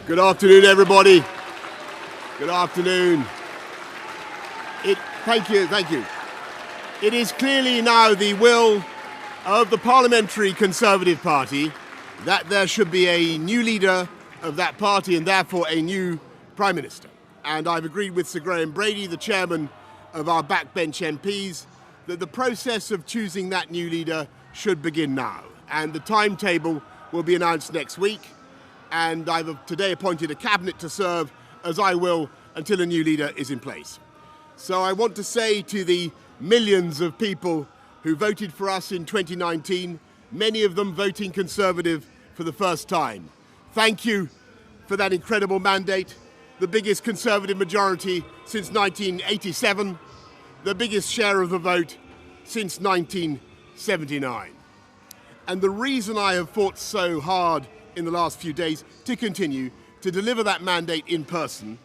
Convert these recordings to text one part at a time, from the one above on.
Good afternoon, everybody. Good afternoon. Thank you. It is clearly now the will of the Parliamentary Conservative Party that there should be a new leader of that party and therefore a new Prime Minister. And I've agreed with Sir Graham Brady, the chairman of our backbench MPs, that the process of choosing that new leader should begin now. And the timetable will be announced next week. And I've today appointed a cabinet to serve, as I will, until a new leader is in place. So I want to say to the millions of people who voted for us in 2019, many of them voting Conservative for the first time, thank you for that incredible mandate, the biggest Conservative majority since 1987, the biggest share of the vote since 1979. And the reason I have fought so hard in the last few days to continue to deliver that mandate in person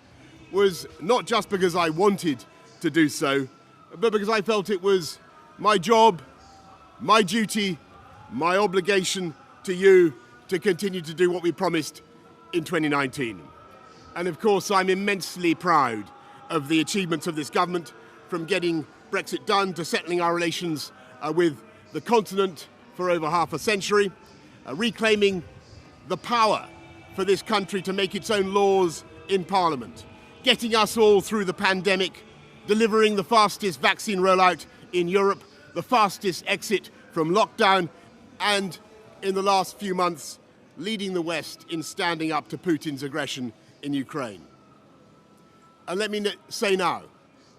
was not just because I wanted to do so, but because I felt it was my job, my duty, my obligation to you to continue to do what we promised in 2019. And of course, I'm immensely proud of the achievements of this government, from getting Brexit done to settling our relations with the continent for over half a century, reclaiming the power for this country to make its own laws in Parliament, getting us all through the pandemic, delivering the fastest vaccine rollout in Europe, the fastest exit from lockdown, and in the last few months, leading the West in standing up to Putin's aggression in Ukraine. And let me say now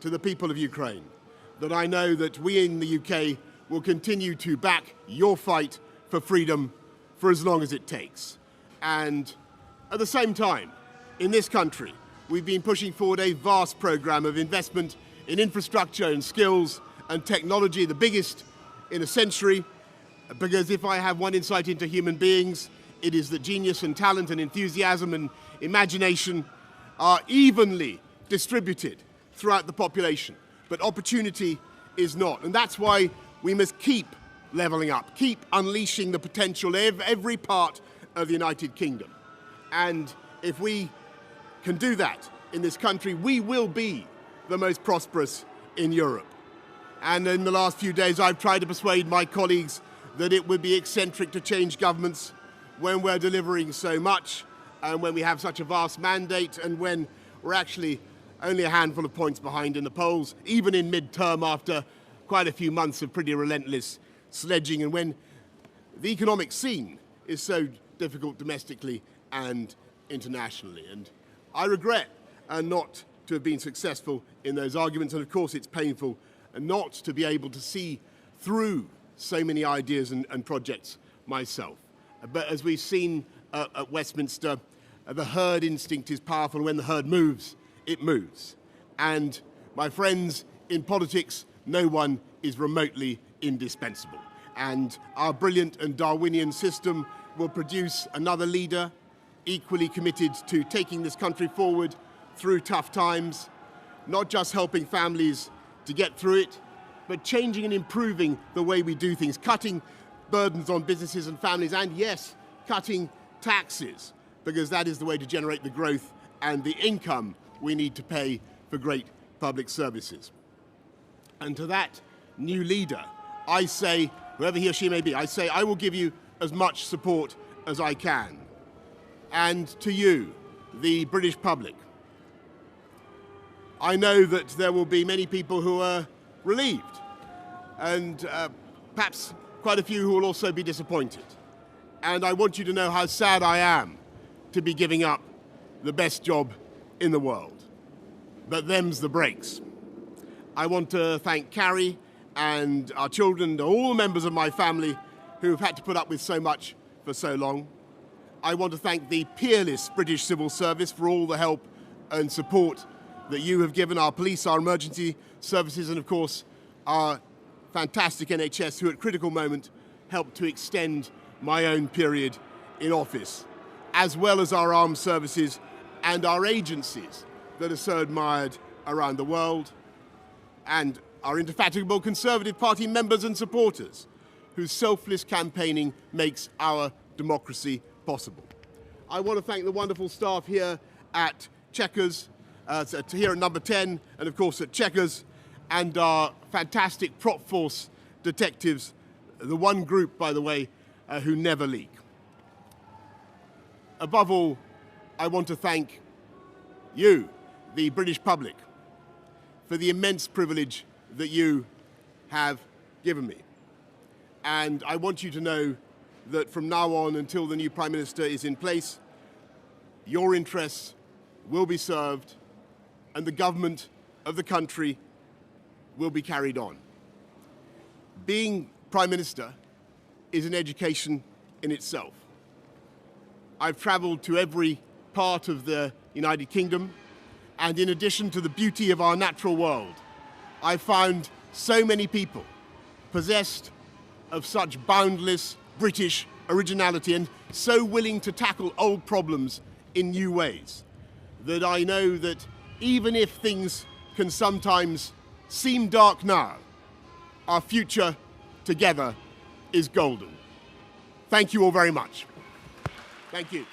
to the people of Ukraine that I know that we in the UK will continue to back your fight for freedom for as long as it takes. And at the same time, in this country, we've been pushing forward a vast programme of investment in infrastructure and skills and technology, the biggest in a century, because if I have one insight into human beings, it is that genius and talent and enthusiasm and imagination are evenly distributed throughout the population, but opportunity is not. And that's why we must keep levelling up, keep unleashing the potential of every part of the United Kingdom. And if we can do that in this country, we will be the most prosperous in Europe. And in the last few days, I've tried to persuade my colleagues that it would be eccentric to change governments when we're delivering so much and when we have such a vast mandate and when we're actually only a handful of points behind in the polls, even in mid-term after quite a few months of pretty relentless sledging, and when the economic scene is so difficult domestically and internationally. And I regret not to have been successful in those arguments, and of course it's painful not to be able to see through so many ideas and projects myself. But as we've seen at Westminster, the herd instinct is powerful. When the herd moves, it moves. And my friends, in politics, no one is remotely indispensable. And our brilliant and Darwinian system will produce another leader equally committed to taking this country forward through tough times, not just helping families to get through it, but changing and improving the way we do things, cutting burdens on businesses and families, and yes, cutting taxes, because that is the way to generate the growth and the income we need to pay for great public services. And to that new leader, I say, whoever he or she may be, I say I will give you as much support as I can. And to you, the British public, I know that there will be many people who are relieved and perhaps quite a few who will also be disappointed. And I want you to know how sad I am to be giving up the best job in the world. But them's the breaks. I want to thank Carrie and our children and all members of my family who have had to put up with so much for so long. I want to thank the peerless British civil service for all the help and support that you have given our police, our emergency services, and of course our fantastic NHS, who at critical moment helped to extend my own period in office, as well as our armed services and our agencies that are so admired around the world, and our indefatigable Conservative Party members and supporters, whose selfless campaigning makes our democracy possible. I want to thank the wonderful staff here at Chequers, here at Number 10, and of course at Chequers, and our fantastic prop force detectives, the one group, by the way, who never leak. Above all, I want to thank you, the British public, for the immense privilege that you have given me. And I want you to know that from now on until the new Prime Minister is in place, your interests will be served and the government of the country will be carried on. Being Prime Minister is an education in itself. I've travelled to every part of the United Kingdom, and in addition to the beauty of our natural world, I found so many people possessed of such boundless British originality and so willing to tackle old problems in new ways that I know that even if things can sometimes seem dark now, our future together is golden. Thank you all very much. Thank you.